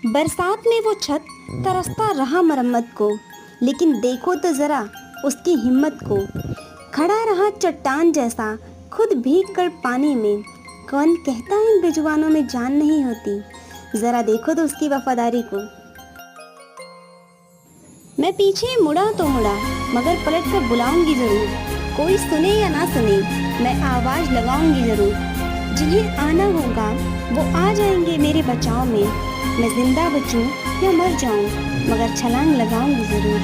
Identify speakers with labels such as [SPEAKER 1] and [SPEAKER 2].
[SPEAKER 1] बरसात में वो छत तरसता रहा मरम्मत को, लेकिन देखो तो जरा उसकी हिम्मत को। खड़ा रहा चट्टान जैसा खुद भीग कर पानी में। कौन कहता है इन बेजुबानों में जान नहीं होती, जरा देखो तो उसकी वफादारी को। मैं पीछे मुड़ा तो मुड़ा, मगर पलट कर बुलाऊंगी जरूर। कोई सुने या ना सुने, मैं आवाज लगाऊंगी जरूर। जिन्हें आना होगा वो आ जाएंगे मेरे बचाव में। मैं जिंदा बचूं या मर जाऊं, मगर छलांग लगाऊंगी जरूर।